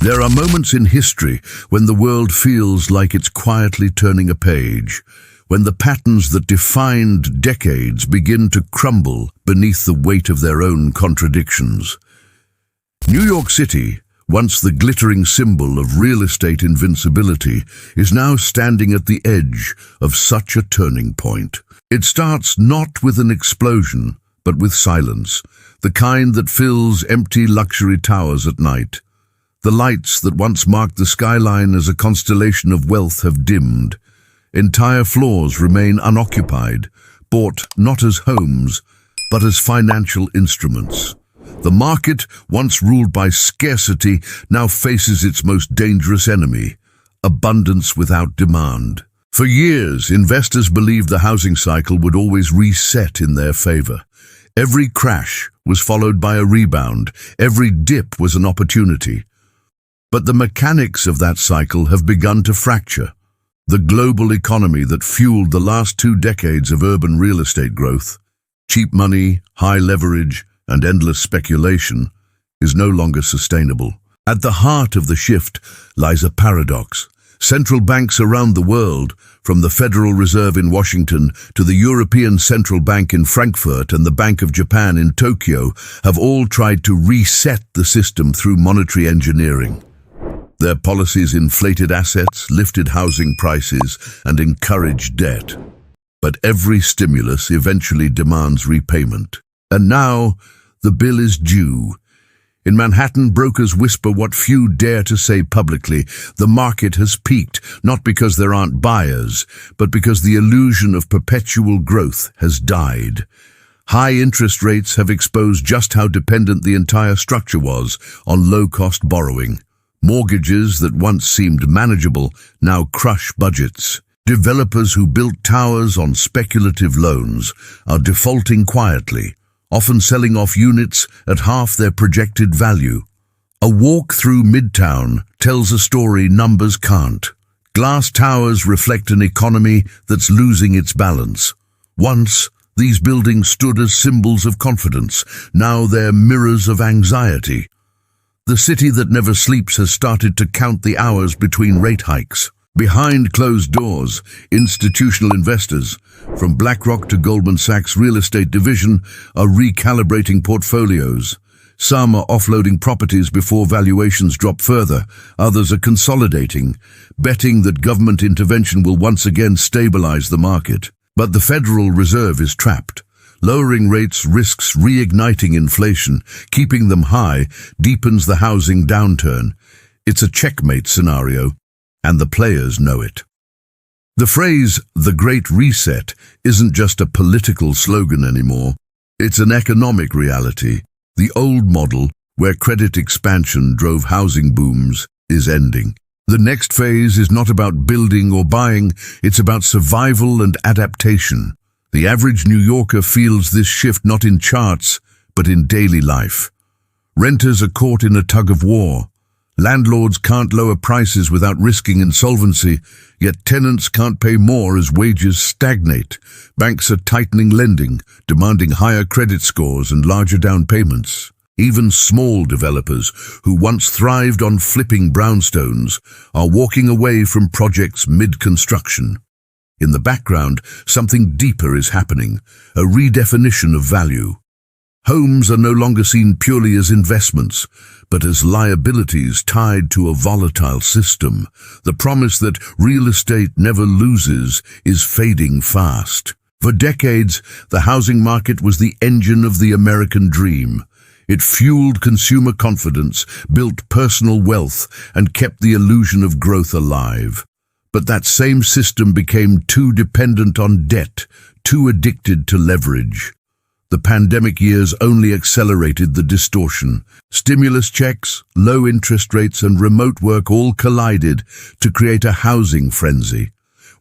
There are moments in history when the world feels like it's quietly turning a page, when the patterns that defined decades begin to crumble beneath the weight of their own contradictions. New York City, once the glittering symbol of real estate invincibility, is now standing at the edge of such a turning point. It starts not with an explosion, but with silence, the kind that fills empty luxury towers at night. The lights that once marked the skyline as a constellation of wealth have dimmed. Entire floors remain unoccupied, bought not as homes, but as financial instruments. The market, once ruled by scarcity, now faces its most dangerous enemy, abundance without demand. For years, investors believed the housing cycle would always reset in their favor. Every crash was followed by a rebound. Every dip was an opportunity. But the mechanics of that cycle have begun to fracture. The global economy that fueled the last 2 decades of urban real estate growth, cheap money, high leverage, and endless speculation, is no longer sustainable. At the heart of the shift lies a paradox. Central banks around the world, from the Federal Reserve in Washington to the European Central Bank in Frankfurt and the Bank of Japan in Tokyo, have all tried to reset the system through monetary engineering. Their policies inflated assets, lifted housing prices, and encouraged debt. But every stimulus eventually demands repayment. And now, the bill is due. In Manhattan, brokers whisper what few dare to say publicly. The market has peaked, not because there aren't buyers, but because the illusion of perpetual growth has died. High interest rates have exposed just how dependent the entire structure was on low-cost borrowing. Mortgages that once seemed manageable now crush budgets. Developers who built towers on speculative loans are defaulting quietly, often selling off units at half their projected value. A walk through Midtown tells a story numbers can't. Glass towers reflect an economy that's losing its balance. Once, these buildings stood as symbols of confidence. Now they're mirrors of anxiety. The city that never sleeps has started to count the hours between rate hikes. Behind closed doors, institutional investors, from BlackRock to Goldman Sachs' real estate division, are recalibrating portfolios. Some are offloading properties before valuations drop further. Others are consolidating, betting that government intervention will once again stabilize the market. But the Federal Reserve is trapped. Lowering rates risks reigniting inflation. Keeping them high deepens the housing downturn. It's a checkmate scenario, and the players know it. The phrase, "the Great Reset," isn't just a political slogan anymore. It's an economic reality. The old model, where credit expansion drove housing booms, is ending. The next phase is not about building or buying, it's about survival and adaptation. The average New Yorker feels this shift not in charts, but in daily life. Renters are caught in a tug of war. Landlords can't lower prices without risking insolvency, yet tenants can't pay more as wages stagnate. Banks are tightening lending, demanding higher credit scores and larger down payments. Even small developers, who once thrived on flipping brownstones, are walking away from projects mid-construction. In the background, something deeper is happening, a redefinition of value. Homes are no longer seen purely as investments, but as liabilities tied to a volatile system. The promise that real estate never loses is fading fast. For decades, the housing market was the engine of the American dream. It fueled consumer confidence, built personal wealth, and kept the illusion of growth alive. But that same system became too dependent on debt, too addicted to leverage. The pandemic years only accelerated the distortion. Stimulus checks, low interest rates, and remote work all collided to create a housing frenzy,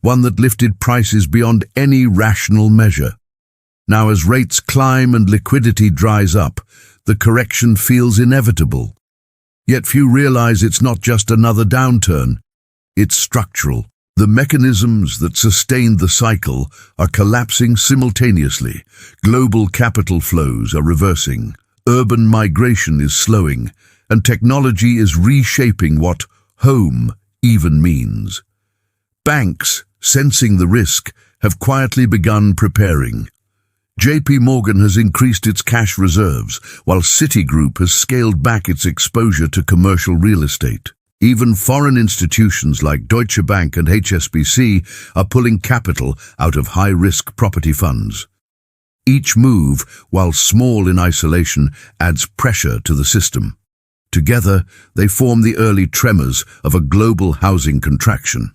one that lifted prices beyond any rational measure. Now, as rates climb and liquidity dries up, the correction feels inevitable. Yet few realize it's not just another downturn. It's structural. The mechanisms that sustained the cycle are collapsing simultaneously. Global capital flows are reversing. Urban migration is slowing, and technology is reshaping what home even means. Banks, sensing the risk, have quietly begun preparing. JP Morgan has increased its cash reserves, while Citigroup has scaled back its exposure to commercial real estate. Even foreign institutions like Deutsche Bank and HSBC are pulling capital out of high-risk property funds. Each move, while small in isolation, adds pressure to the system. Together, they form the early tremors of a global housing contraction.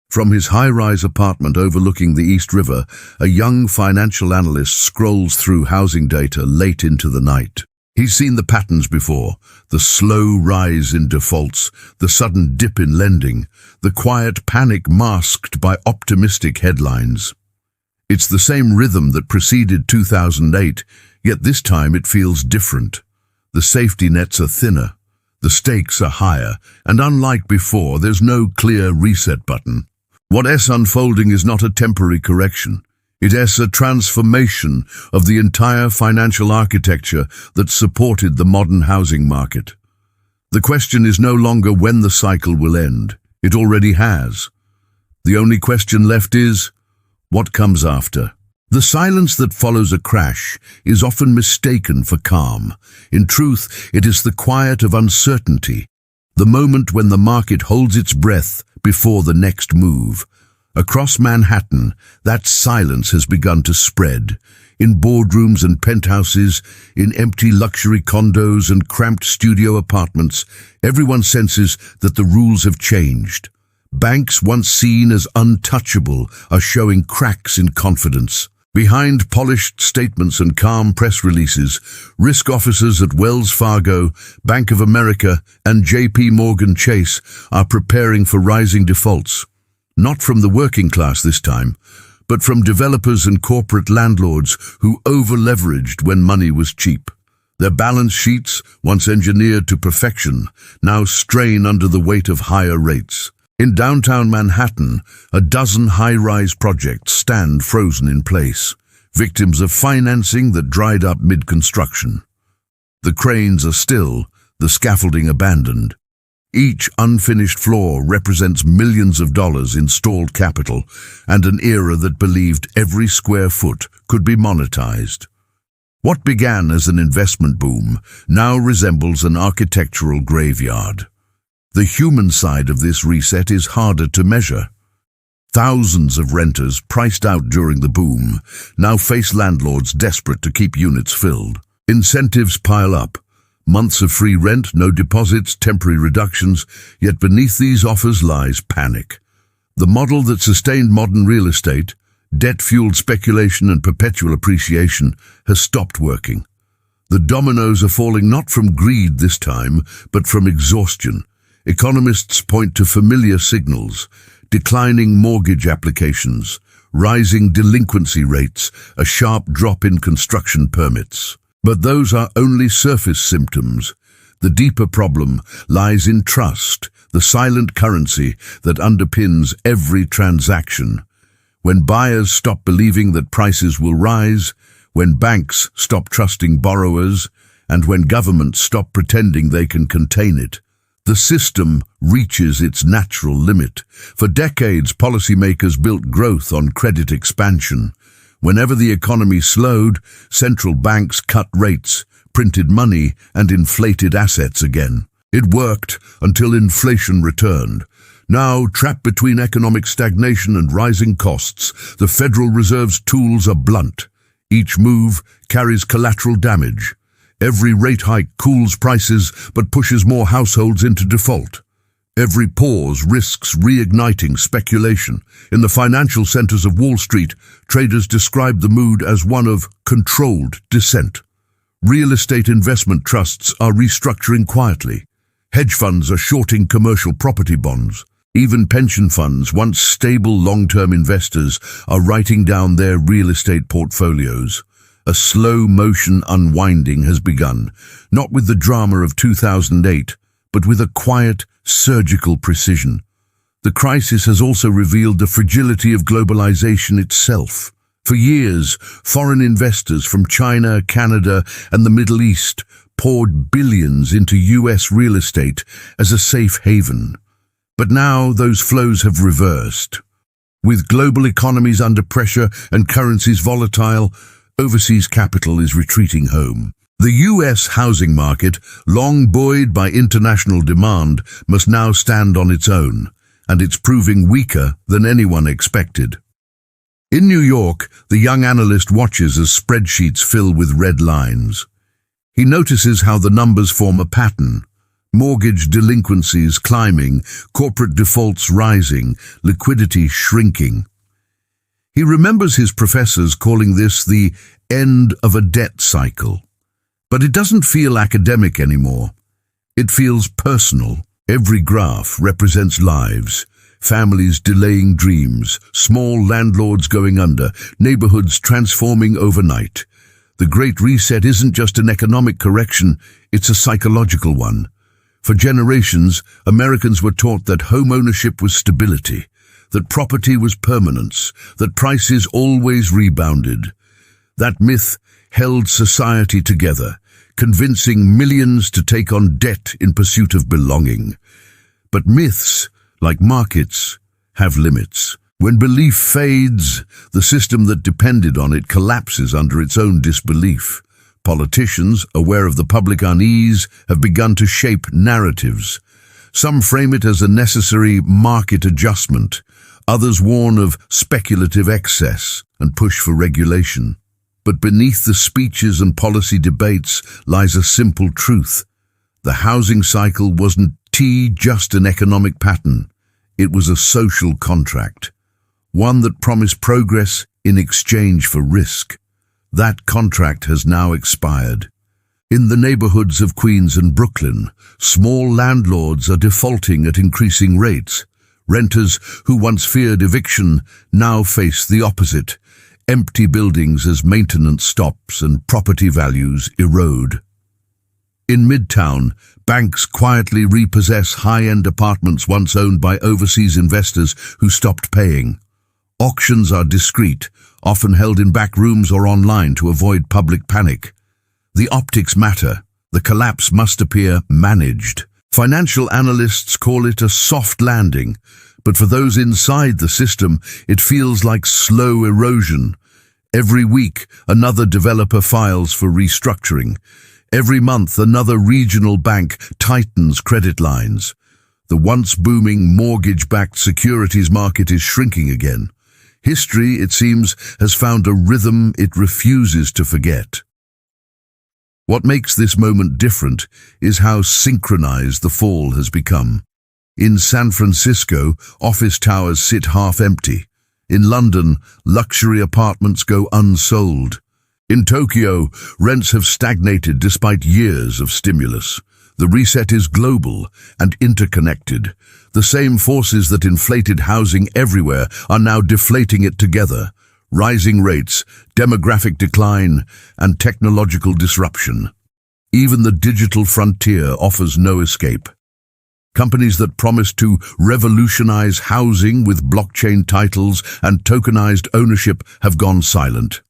From his high-rise apartment overlooking the East River, a young financial analyst scrolls through housing data late into the night. He's seen the patterns before: the slow rise in defaults, the sudden dip in lending, the quiet panic masked by optimistic headlines. It's the same rhythm that preceded 2008, yet this time it feels different. The safety nets are thinner, the stakes are higher, and unlike before, there's no clear reset button. What's unfolding is not a temporary correction. It is a transformation of the entire financial architecture that supported the modern housing market. The question is no longer when the cycle will end. It already has. The only question left is, what comes after? The silence that follows a crash is often mistaken for calm. In truth, it is the quiet of uncertainty, the moment when the market holds its breath before the next move. Across Manhattan, that silence has begun to spread. In boardrooms and penthouses, in empty luxury condos and cramped studio apartments, everyone senses that the rules have changed. Banks once seen as untouchable are showing cracks in confidence. Behind polished statements and calm press releases, risk officers at Wells Fargo, Bank of America, and JP Morgan Chase are preparing for rising defaults. Not from the working class this time, but from developers and corporate landlords who over-leveraged when money was cheap. Their balance sheets, once engineered to perfection, now strain under the weight of higher rates. In downtown Manhattan, a dozen high-rise projects stand frozen in place, victims of financing that dried up mid-construction. The cranes are still, the scaffolding abandoned. Each unfinished floor represents millions of dollars in stalled capital and an era that believed every square foot could be monetized. What began as an investment boom now resembles an architectural graveyard. The human side of this reset is harder to measure. Thousands of renters priced out during the boom now face landlords desperate to keep units filled. Incentives pile up. Months of free rent, no deposits, temporary reductions, yet beneath these offers lies panic. The model that sustained modern real estate, debt-fueled speculation and perpetual appreciation, has stopped working. The dominoes are falling not from greed this time, but from exhaustion. Economists point to familiar signals: declining mortgage applications, rising delinquency rates, a sharp drop in construction permits. But those are only surface symptoms. The deeper problem lies in trust, the silent currency that underpins every transaction. When buyers stop believing that prices will rise, when banks stop trusting borrowers, and when governments stop pretending they can contain it, the system reaches its natural limit. For decades, policymakers built growth on credit expansion. Whenever the economy slowed, central banks cut rates, printed money, and inflated assets again. It worked until inflation returned. Now, trapped between economic stagnation and rising costs, the Federal Reserve's tools are blunt. Each move carries collateral damage. Every rate hike cools prices but pushes more households into default. Every pause risks reigniting speculation. In the financial centers of Wall Street, traders describe the mood as one of controlled descent. Real estate investment trusts are restructuring quietly. Hedge funds are shorting commercial property bonds. Even pension funds, once stable long-term investors, are writing down their real estate portfolios. A slow-motion unwinding has begun, not with the drama of 2008, but with a quiet, surgical precision. The crisis has also revealed the fragility of globalization itself. For years, foreign investors from China, Canada, and the Middle East poured billions into US real estate as a safe haven. But now those flows have reversed. With global economies under pressure and currencies volatile, overseas capital is retreating home. The US housing market, long buoyed by international demand, must now stand on its own, and it's proving weaker than anyone expected. In New York, the young analyst watches as spreadsheets fill with red lines. He notices how the numbers form a pattern. Mortgage delinquencies climbing, corporate defaults rising, liquidity shrinking. He remembers his professors calling this the end of a debt cycle. But it doesn't feel academic anymore. It feels personal. Every graph represents lives. Families delaying dreams, small landlords going under, neighborhoods transforming overnight. The Great Reset isn't just an economic correction, it's a psychological one. For generations, Americans were taught that homeownership was stability, that property was permanence, that prices always rebounded. That myth held society together, convincing millions to take on debt in pursuit of belonging. But myths, like markets, have limits. When belief fades, the system that depended on it collapses under its own disbelief. Politicians, aware of the public unease, have begun to shape narratives. Some frame it as a necessary market adjustment. Others warn of speculative excess and push for regulation. But beneath the speeches and policy debates lies a simple truth. The housing cycle wasn't just an economic pattern. It was a social contract, one that promised progress in exchange for risk. That contract has now expired. In the neighborhoods of Queens and Brooklyn, small landlords are defaulting at increasing rates. Renters who once feared eviction now face the opposite. Empty buildings as maintenance stops and property values erode. In Midtown, banks quietly repossess high-end apartments once owned by overseas investors who stopped paying. Auctions are discreet, often held in back rooms or online to avoid public panic. The optics matter. The collapse must appear managed. Financial analysts call it a soft landing, but for those inside the system, it feels like slow erosion. Every week, another developer files for restructuring. Every month, another regional bank tightens credit lines. The once booming mortgage-backed securities market is shrinking again. History, it seems, has found a rhythm it refuses to forget. What makes this moment different is how synchronized the fall has become. In San Francisco, office towers sit half empty. In London, luxury apartments go unsold. In Tokyo, rents have stagnated despite years of stimulus. The reset is global and interconnected. The same forces that inflated housing everywhere are now deflating it together. Rising rates, demographic decline, and technological disruption. Even the digital frontier offers no escape. Companies that promised to revolutionize housing with blockchain titles and tokenized ownership have gone silent.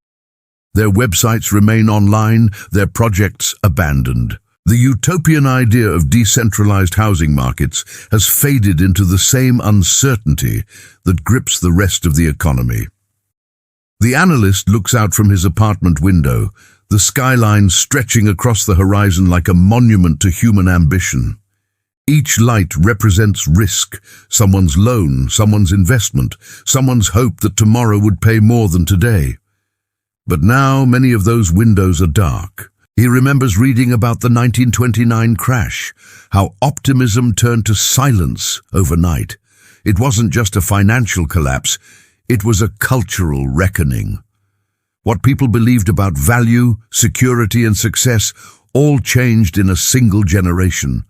Their websites remain online, their projects abandoned. The utopian idea of decentralized housing markets has faded into the same uncertainty that grips the rest of the economy. The analyst looks out from his apartment window, the skyline stretching across the horizon like a monument to human ambition. Each light represents risk, someone's loan, someone's investment, someone's hope that tomorrow would pay more than today. But now many of those windows are dark. He remembers reading about the 1929 crash, how optimism turned to silence overnight. It wasn't just a financial collapse, it was a cultural reckoning. What people believed about value, security, and success all changed in a single generation.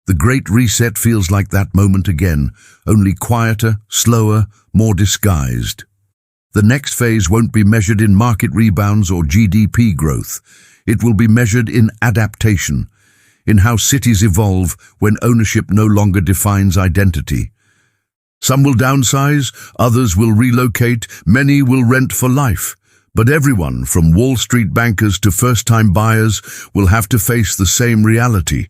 The Great Reset feels like that moment again, only quieter, slower, more disguised. The next phase won't be measured in market rebounds or GDP growth. It will be measured in adaptation, in how cities evolve when ownership no longer defines identity. Some will downsize, others will relocate, many will rent for life. But everyone, from Wall Street bankers to first-time buyers, will have to face the same reality.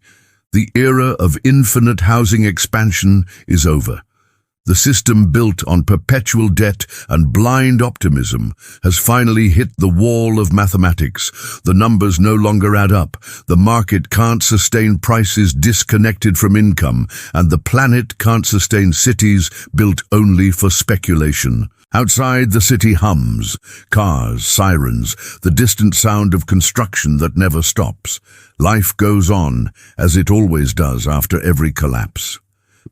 The era of infinite housing expansion is over. The system built on perpetual debt and blind optimism has finally hit the wall of mathematics. The numbers no longer add up. The market can't sustain prices disconnected from income, and the planet can't sustain cities built only for speculation. Outside, the city hums. Cars, sirens, the distant sound of construction that never stops. Life goes on, as it always does after every collapse.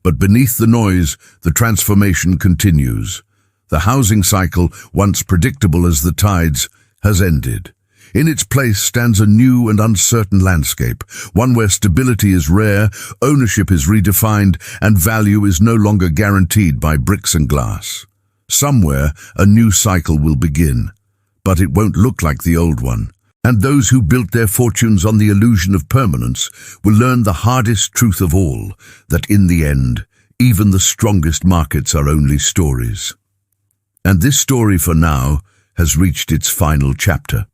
But beneath the noise, the transformation continues. The housing cycle, once predictable as the tides, has ended. In its place stands a new and uncertain landscape, one where stability is rare, ownership is redefined, and value is no longer guaranteed by bricks and glass. Somewhere, a new cycle will begin, but it won't look like the old one. And those who built their fortunes on the illusion of permanence will learn the hardest truth of all, that in the end, even the strongest markets are only stories. And this story, for now, has reached its final chapter.